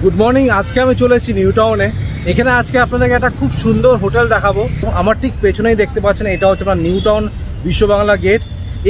Good morning. আজকে আমি চলে এসেছি নিউ টাউনে। এখানে আজকে আপনাদেরকে একটা খুব সুন্দর হোটেল দেখাবো। আমার ঠিক পেছনেই দেখতে পাচ্ছেন, এটা হচ্ছে আপনার নিউ টাউন বিশ্ব বাংলা গেট।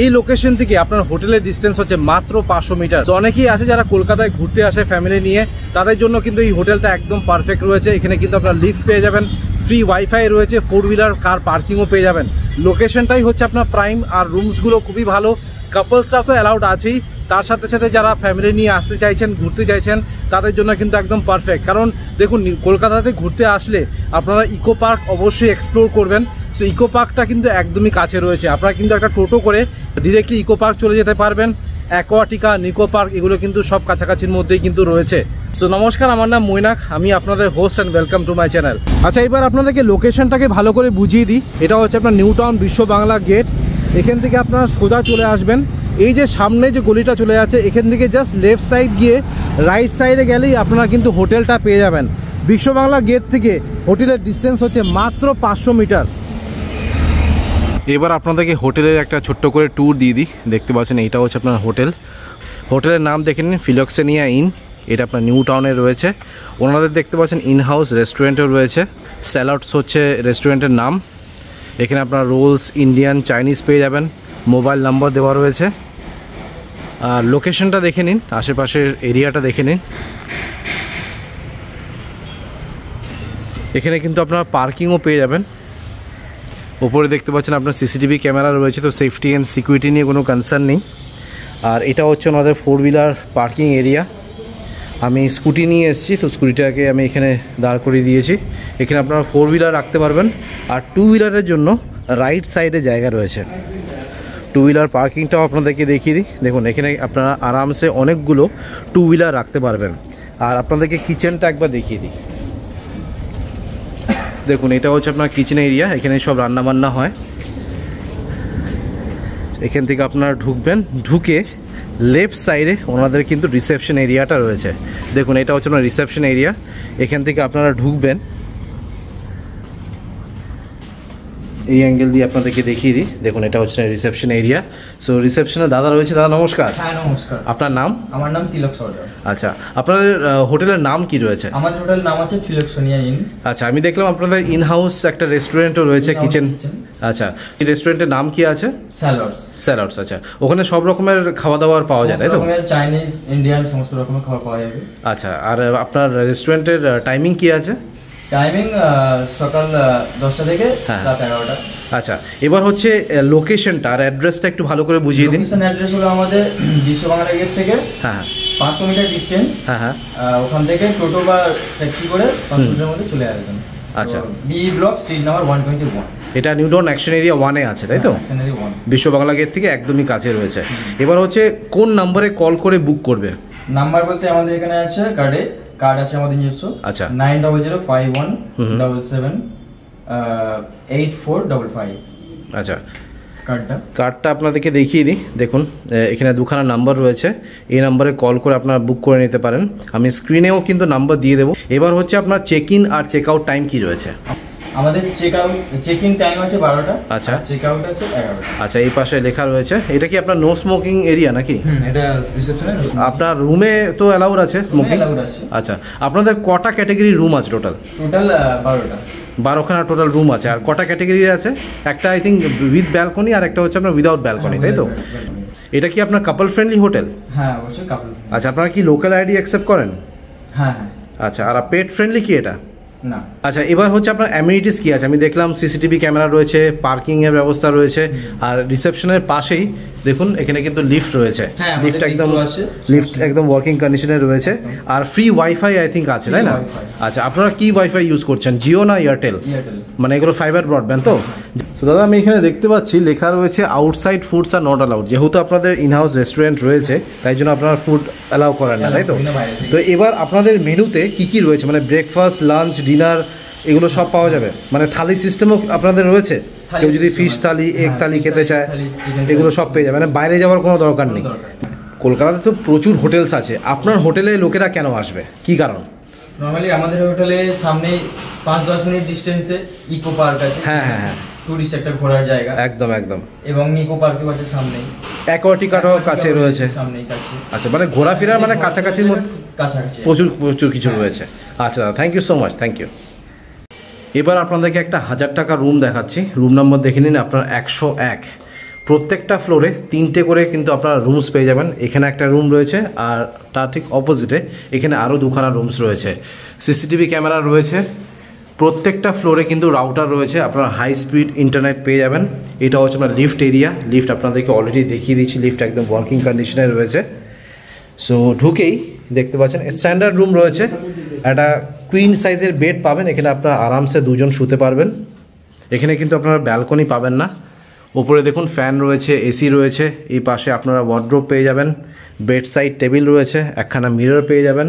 এই লোকেশন থেকে আপনার হোটেলের ডিস্টেন্স হচ্ছে মাত্র 500 মিটার। অনেকেই আছে যারা কলকাতায় ঘুরতে আসে ফ্যামিলি নিয়ে, তাদের জন্য কিন্তু এই হোটেলটা একদম পারফেক্ট রয়েছে। এখানে কিন্তু আপনার লিফট পেয়ে যাবেন, ফ্রি ওয়াইফাই রয়েছে, 4 হুইলার কার পার্কিংও পেয়ে যাবেন। লোকেশনটাই হচ্ছে আপনার প্রাইম, আর রুমসগুলো খুবই ভালো। কাপলসরা তো অ্যালাউড আছেই, তার সাথে সাথে যারা ফ্যামিলি নিয়ে আসতে চাইছেন, ঘুরতে চাইছেন, তাদের জন্য কিন্তু একদম পারফেক্ট। কারণ দেখুন, কলকাতাতে ঘুরতে আসলে আপনারা ইকো পার্ক অবশ্যই এক্সপ্লোর করবেন। সো ইকো পার্কটা কিন্তু একদমই কাছে রয়েছে। আপনারা কিন্তু একটা টোটো করে ডিরেক্টলি ইকো পার্ক চলে যেতে পারবেন। অ্যাকোয়াটিকা, নিকো পার্ক এগুলো কিন্তু সব কাছাকাছির মধ্যেই কিন্তু রয়েছে। সো নমস্কার, আমার নাম মৈনাক, আমি আপনাদের host and welcome to my channel. আচ্ছা, এবার আপনাদেরকে লোকেশনটাকে ভালো করে বুঝিয়ে দিই। এটা হচ্ছে আপনার নিউ টাউন বিশ্ব বাংলা গেট। এখান থেকে আপনারা সোজা চলে আসবেন। এই যে সামনে যে গলিটা চলে যাচ্ছে, এখান থেকে জাস্ট লেফট সাইড গিয়ে রাইট সাইডে গেলেই আপনারা কিন্তু হোটেলটা পেয়ে যাবেন। বিশ্ব বাংলা গেট থেকে হোটেলের ডিস্টেন্স হচ্ছে মাত্র 500 মিটার। এবার আপনাদেরকে হোটেলের একটা ছোট্ট করে ট্যুর দিয়ে দিই। দেখতে পাচ্ছেন, এইটা হচ্ছে আপনার হোটেল। হোটেলের নাম দেখে নিন, ফিলক্সেনিয়া ইন। এটা আপনার নিউ টাউনে রয়েছে। ওনাদের দেখতে পাচ্ছেন ইন হাউস রেস্টুরেন্টও রয়েছে। স্যালাডস হচ্ছে রেস্টুরেন্টের নাম। এখানে আপনার রোলস, ইন্ডিয়ান, চাইনিজ পেয়ে যাবেন। মোবাইল নাম্বার দেওয়া রয়েছে। আর লোকেশনটা দেখে নিন, আশেপাশের এরিয়াটা দেখে নিন। এখানে কিন্তু আপনার পার্কিংও পেয়ে যাবেন। ওপরে দেখতে পাচ্ছেন আপনার সিসিটিভি ক্যামেরা রয়েছে, তো সেফটি অ্যান্ড সিকিউরিটি নিয়ে কোনো কনসার্ন নেই। আর এটা হচ্ছে ওনাদের 4 হুইলার পার্কিং এরিয়া। আমি স্কুটি নিয়ে এসেছি, তো স্কুটিটাকে আমি এখানে দাঁড় করিয়ে দিয়েছি। এখানে আপনারা 4 হুইলার রাখতে পারবেন। আর 2 হুইলারের জন্য রাইট সাইডে জায়গা রয়েছে। 2 হুইলার পার্কিংটাও আপনাদেরকে দেখিয়ে দিই। দেখুন, এখানে আপনারা আরামসে অনেকগুলো 2 হুইলার রাখতে পারবেন। আর আপনাদেরকে কিচেনটা একবার দেখিয়ে দিই। দেখুন, এটা হচ্ছে আপনার কিচেন এরিয়া। এখানে সব রান্নাবান্না হয়। এখান থেকে আপনারা ঢুকবেন, ঢুকে লেফট সাইডে ওনাদের কিন্তু রিসেপশন এরিয়াটা রয়েছে। দেখুন, এটা হচ্ছে আপনার রিসেপশন এরিয়া। এখান থেকে আপনারা ঢুকবেন, এই অ্যাঙ্গেল দিয়ে আপনাদেরকে দেখিয়ে দিই। দেখুন, এটা হচ্ছে রিসেপশন এরিয়া। সো রিসেপশনে দাদা রয়েছে। দাদা নমস্কার। হ্যাঁ নমস্কার। আপনার নাম? আমার নাম তিলক সর্দার। আচ্ছা, আপনাদের হোটেলের নাম কি রয়েছে? আমাদের হোটেলের নাম আছে ফিলক্সেনিয়া ইন। আচ্ছা, আমি দেখলাম আপনাদের ইন হাউস একটা রেস্টুরেন্টও রয়েছে, কিচেন। আচ্ছা, এই রেস্টুরেন্টের নাম কি আছে? স্যালাডস। স্যালাডস। আচ্ছা, ওখানে সব রকমের খাওয়া দাওয়ার পাওয়া যায়, তাই তো? চাইনিজ, ইন্ডিয়ান সমস্ত রকমের খাবার পাওয়া যাবে। আচ্ছা, আর আপনার রেস্টুরেন্টের টাইমিং কি আছে? টাইমিং সকাল 10টা থেকে রাত 11টা। আচ্ছা, এবার হচ্ছে লোকেশনটা আর অ্যাড্রেসটা একটু ভালো করে বুঝিয়ে দিন। লোকেশন অ্যাড্রেস হলো আমাদের বিশ্ব বাংলা গেট থেকে হ্যাঁ 500 মিটার ডিস্টেন্স। হ্যাঁ, ওখান থেকে টোটো বা ট্যাক্সি করে 500 মিটার মধ্যে চলে আসবেন। আচ্ছা, বি ব্লক, স্ট্রিট নাম্বার 121। এটা নিউ টাউন অ্যাকশন এরিয়া 1-এ আছে, তাই তো? অ্যাকশন এরিয়া 1 বিশ্ব বাংলা গেট থেকে একদমই কাছে রয়েছে। এবার হচ্ছে কোন নম্বরে কল করে বুক করবে? নাম্বার বলতে আমাদের এখানে আছে কার্ড আছে আমাদের নিজস্ব। আচ্ছা, 9005178785। আচ্ছা, কার্ডটা আপনাদেরকে দেখিয়ে দিই। দেখুন, এখানে দুখানা নাম্বার রয়েছে। এই নাম্বারে কল করে আপনারা বুক করে নিতে পারেন। আমি স্ক্রিনেও কিন্তু নাম্বার দিয়ে দেবো। এবার হচ্ছে আপনার চেক ইন আর চেক আউট টাইম কি রয়েছে? আমাদের চেক ইন টাইম আছে 12টা। আচ্ছা, চেক আউট আছে 11টা। আচ্ছা, এই পাশে লেখা রয়েছে। এটা কি আপনার নো স্মোকিং এরিয়া নাকি? এটা রিসেপশনে। আপনার রুমে তো অ্যালাউড আছে স্মোকিং? অ্যালাউড আছে। আচ্ছা, আপনাদের কটা ক্যাটাগরি রুম আছে টোটাল? 12টা। 12খানা টোটাল রুম আছে। আর কটা ক্যাটাগরি আছে? একটা আই থিঙ্ক উইথ ব্যালকনি, আর একটা হচ্ছে আপনার উইদাউট ব্যালকনি, তাই তো? এটা কি আপনার কাপল ফ্রেন্ডলি হোটেল? হ্যাঁ, অবশ্যই কাপল। আচ্ছা, আপনারা কি লোকাল আইডি অ্যাকসেপ্ট করেন? হ্যাঁ। আচ্ছা, আর পেট ফ্রেন্ডলি কি এটা? না। আচ্ছা, এবার হচ্ছে আপনার অ্যামিনিটিস কি আছে? আমি দেখলাম সিসিটিভি ক্যামেরা রয়েছে, পার্কিং এর ব্যবস্থা রয়েছে, আর রিসেপশনের পাশেই দেখুন এখানে কিন্তু লিফট রয়েছে। লিফট একদম ওয়ার্কিং কন্ডিশনে রয়েছে। আর ফ্রি ওয়াইফাই আই থিঙ্ক আছে, তাই না? আচ্ছা, আপনারা কি ওয়াইফাই ইউজ করছেন, জিও না এয়ারটেল? মানে এগুলো ফাইবার ব্রডব্যান্ড তো? তো দাদা, আমি এখানে দেখতে পাচ্ছি লেখা রয়েছে outside foods are not allowed. যেহেতু আপনাদের ইনহাউস রেস্টুরেন্ট রয়েছে, তাই জন্য আপনারা ফুড অ্যালাউ করেন না, তাই তো? তো এবার আপনাদের মেনুতে কি কি রয়েছে, মানে ব্রেকফাস্ট, লাঞ্চ, ডিনার এগুলো সব পাওয়া যাবে? মানে থালি সিস্টেমও আপনাদের রয়েছে? কেউ যদি ফিশ থালি, এগ থালি খেতে চায়, এগুলো সব পেয়ে যাবে, মানে বাইরে যাওয়ার কোনো দরকার নেই। কলকাতাতে তো প্রচুর হোটেলস আছে, আপনার হোটেলে লোকেরা কেন আসবে, কি কারণ? নরমালি আমাদের হোটেলে সামনে 5-10 মিনিট ডিস্টেন্সে ইকো পার্ক আছে। হ্যাঁ হ্যাঁ হ্যাঁ, টুরিস্ট একটা ঘোরার জায়গা একদম একদম। এবং নিকো পার্কও আছে সামনেই, অ্যাকোয়াটিকাটাও কাছে রয়েছে, সামনেই কাছে। আচ্ছা, মানে ঘোরাফেরা মানে কাছাকাছির মধ্যে কাছাকাছি প্রচুর প্রচুর কিছু রয়েছে। আচ্ছা দাদা, thank you so much, thank you. এবার আপনাদেরকে একটা 1000 টাকা রুম দেখাচ্ছি। রুম নম্বর দেখে নিন আপনার 101। প্রত্যেকটা ফ্লোরে 3টে করে কিন্তু আপনারা রুমস পেয়ে যাবেন। এখানে একটা রুম রয়েছে, আর তার ঠিক অপোজিটে এখানে আরও 2খানা রুমস রয়েছে। সিসিটিভি ক্যামেরা রয়েছে। প্রত্যেকটা ফ্লোরে কিন্তু রাউটার রয়েছে, আপনারা হাই স্পিড ইন্টারনেট পেয়ে যাবেন। এটা হচ্ছে আপনার লিফট এরিয়া। লিফট আপনাদেরকে অলরেডি দেখিয়ে দিচ্ছি, লিফট একদম ওয়ার্কিং কন্ডিশনে রয়েছে। সো ঢুকেই দেখতে পাচ্ছেন স্ট্যান্ডার্ড রুম রয়েছে, একটা কুইন সাইজের বেড পাবেন। এখানে আপনারা আরামসে 2 জন শুতে পারবেন। এখানে কিন্তু আপনারা ব্যালকনি পাবেন না। ওপরে দেখুন ফ্যান রয়েছে, এসি রয়েছে। এই পাশে আপনারা ওয়ার্ড্রোব পেয়ে যাবেন, বেড সাইড টেবিল রয়েছে, একখানা মিরর পেয়ে যাবেন।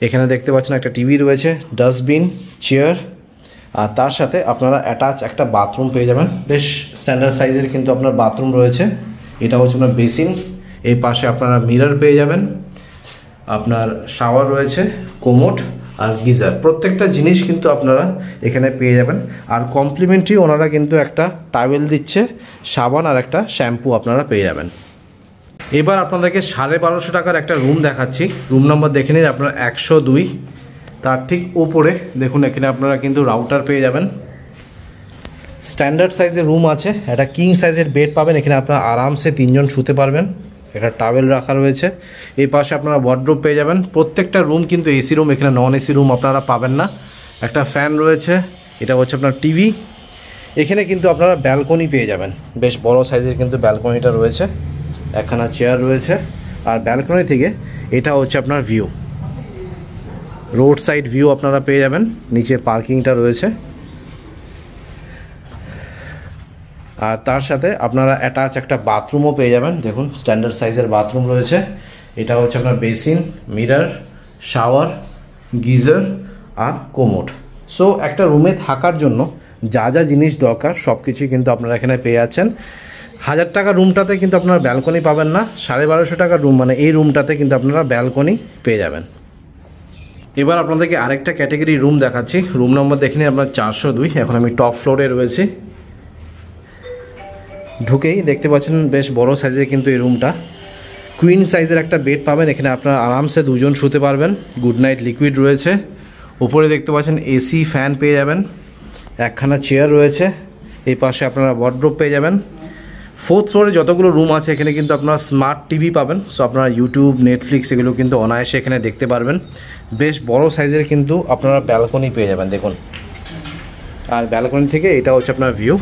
এখানে দেখতে পাচ্ছেন একটা টিভি রয়েছে, ডাস্টবিন, চেয়ার, আর তার সাথে আপনারা অ্যাটাচ একটা বাথরুম পেয়ে যাবেন। বেশ স্ট্যান্ডার্ড সাইজের কিন্তু আপনার বাথরুম রয়েছে। এটা হচ্ছে আপনার বেসিন। এই পাশে আপনারা মিরর পেয়ে যাবেন, আপনার শাওয়ার রয়েছে, কোমোড আর গিজার। প্রত্যেকটা জিনিস কিন্তু আপনারা এখানে পেয়ে যাবেন। আর কমপ্লিমেন্টারি ওনারা কিন্তু একটা টাওয়েল দিচ্ছে, সাবান আর একটা শ্যাম্পু আপনারা পেয়ে যাবেন। এবার আপনাদেরকে 1250 টাকার একটা রুম দেখাচ্ছি। রুম নম্বর দেখে নিন আপনার 102। তার ঠিক উপরে দেখুন এখানে আপনারা কিন্তু রাউটার পেয়ে যাবেন। স্ট্যান্ডার্ড সাইজের রুম আছে, একটা কিং সাইজের বেড পাবেন। এখানে আপনারা আরামসে 3 জন শুতে পারবেন। একটা টাওয়েল রাখা রয়েছে। এই পাশে আপনারা ওয়ার্ড্রোব পেয়ে যাবেন। প্রত্যেকটা রুম কিন্তু এসি রুম, এখানে নন এসি রুম আপনারা পাবেন না। একটা ফ্যান রয়েছে, এটা হচ্ছে আপনার টিভি। এখানে কিন্তু আপনারা ব্যালকনি পেয়ে যাবেন, বেশ বড় সাইজের কিন্তু ব্যালকনিটা রয়েছে। একখানা চেয়ার রয়েছে, আর ব্যালকনি থেকে এটা হচ্ছে আপনার ভিউ, রোড সাইড ভিউ আপনারা পেয়ে যাবেন। নিচে পার্কিংটা রয়েছে, আর তার সাথে আপনারা অ্যাটাচ একটা বাথরুমও পেয়ে যাবেন। দেখুন স্ট্যান্ডার্ড সাইজের বাথরুম রয়েছে। এটা হচ্ছে আপনার বেসিন, মিরর, শাওয়ার, গিজার আর কোমোড। সো একটা রুমে থাকার জন্য যা যা জিনিস দরকার সব কিছুই কিন্তু আপনারা এখানে পেয়ে যাচ্ছেন। 1000 টাকা রুমটাতে কিন্তু আপনারা ব্যালকনি পাবেন না। 1250 টাকার রুম মানে এই রুমটাতে কিন্তু আপনারা ব্যালকনি পেয়ে যাবেন। এবার আপনাদেরকে আরেকটা ক্যাটাগরি রুম দেখাচ্ছি। রুম নম্বর দেখে নিন আপনার 402। এখন আমি টপ ফ্লোরে রয়েছি। ঢুকেই দেখতে পাচ্ছেন বেশ বড় সাইজের কিন্তু এই রুমটা। কুইন সাইজের একটা বেড পাবেন। এখানে আপনারা আরামসে 2 জন শুতে পারবেন। গুড নাইট লিকুইড রয়েছে। উপরে দেখতে পাচ্ছেন এসি, ফ্যান পেয়ে যাবেন। একখানা চেয়ার রয়েছে। এই পাশে আপনারা ওয়ার্ড্রোব পেয়ে যাবেন। 4th ফ্লোরে যতগুলো রুম আছে এখানে কিন্তু আপনারা স্মার্ট টিভি পাবেন। সো আপনারা ইউটিউব, নেটফ্লিক্স এগুলো কিন্তু অনায়াসে এখানে দেখতে পারবেন। বেশ বড় সাইজের কিন্তু আপনারা ব্যালকনি পেয়ে যাবেন দেখুন। আর ব্যালকনি থেকে এটা হচ্ছে আপনার ভিউ।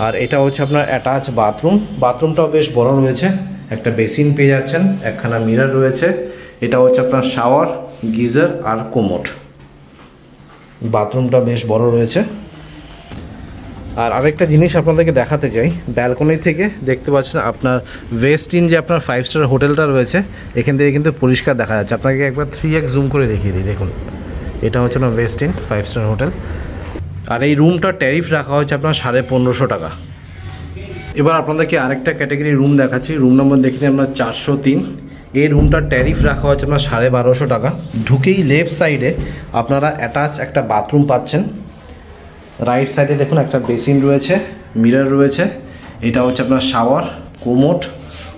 আর এটা হচ্ছে আপনার অ্যাটাচ বাথরুম। বাথরুমটাও বেশ বড় রয়েছে। একটা বেসিন পেয়ে যাচ্ছেন, একখানা মিরর রয়েছে। এটা হচ্ছে আপনার শাওয়ার, গিজার আর কোমোড। বাথরুমটা বেশ বড় রয়েছে। আর আরেকটা জিনিস আপনাদেরকে দেখাতে চাই, ব্যালকনি থেকে দেখতে পাচ্ছেন আপনার ওয়েস্টিন যে আপনার 5 স্টার হোটেলটা রয়েছে, এখান থেকে কিন্তু পরিষ্কার দেখা যাচ্ছে। আপনাকে একবার 3x জুম করে দেখিয়ে দিই। দেখুন এটা হচ্ছে আপনার ওয়েস্টিন 5 স্টার হোটেল। আর এই রুমটা ট্যারিফ রাখা হচ্ছে আপনার 1550 টাকা। এবার আপনাদেরকে আরেকটা ক্যাটাগরি রুম দেখাচ্ছি। রুম নম্বর দেখে নিন আপনার 403। এই রুমটার ট্যারিফ রাখা হচ্ছে আপনার 1250 টাকা। ঢুকেই লেফট সাইডে আপনারা অ্যাটাচ একটা বাথরুম পাচ্ছেন। রাইট সাইডে দেখুন একটা বেসিন রয়েছে, মিরর রয়েছে। এটা হচ্ছে আপনার শাওয়ার, কোমোড,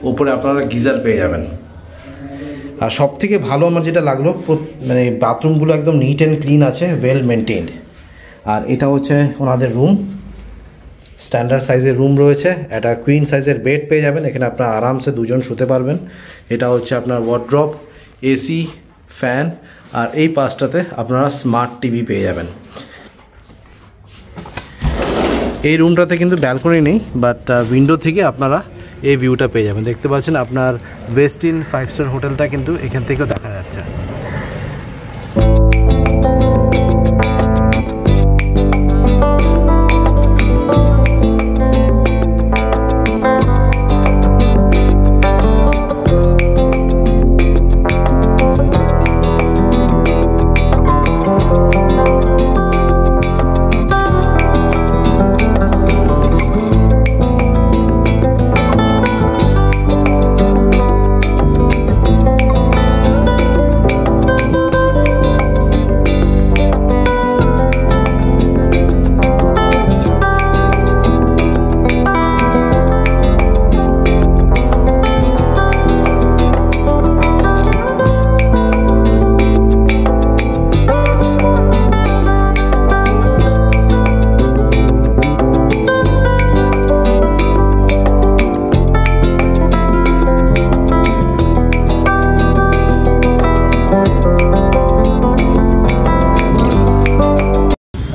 ওপরে আপনারা গিজার পেয়ে যাবেন। আর সব থেকে ভালো আমার যেটা লাগলো, মানে বাথরুমগুলো একদম নিট অ্যান্ড ক্লিন আছে, ওয়েল মেনটেন্ড। আর এটা হচ্ছে ওনাদের রুম, স্ট্যান্ডার্ড সাইজের রুম রয়েছে। একটা কুইন সাইজের বেড পেয়ে যাবেন। এখানে আপনারা আরামসে 2 জন শুতে পারবেন। এটা হচ্ছে আপনার ওয়ার্ড্রপ, এসি, ফ্যান, আর এই পাশটাতে আপনারা স্মার্ট টিভি পেয়ে যাবেন। এই রুমটাতে কিন্তু ব্যালকনি নেই, বাট উইন্ডো থেকে আপনারা এই ভিউটা পেয়ে যাবেন। দেখতে পাচ্ছেন আপনার ওয়েস্টিন 5 স্টার হোটেলটা কিন্তু এখান থেকেও দেখা যাচ্ছে।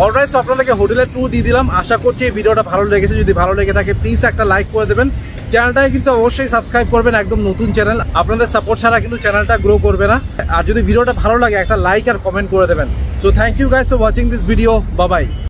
অলরাইট, সো আপনাদেরকে হোটেলের ট্যুর দিয়ে দিলাম। আশা করছি এই ভিডিওটা ভালো লেগেছে। যদি ভালো লেগে থাকে প্লিজ একটা লাইক করে দেবেন, চ্যানেলটাকে কিন্তু অবশ্যই সাবস্ক্রাইব করবেন। একদম নতুন চ্যানেল, আপনাদের সাপোর্ট ছাড়া কিন্তু চ্যানেলটা গ্রো করবে না। আর যদি ভিডিওটা ভালো লাগে একটা লাইক আর কমেন্ট করে দেবেন। So thank you guys for watching this video. Bye by.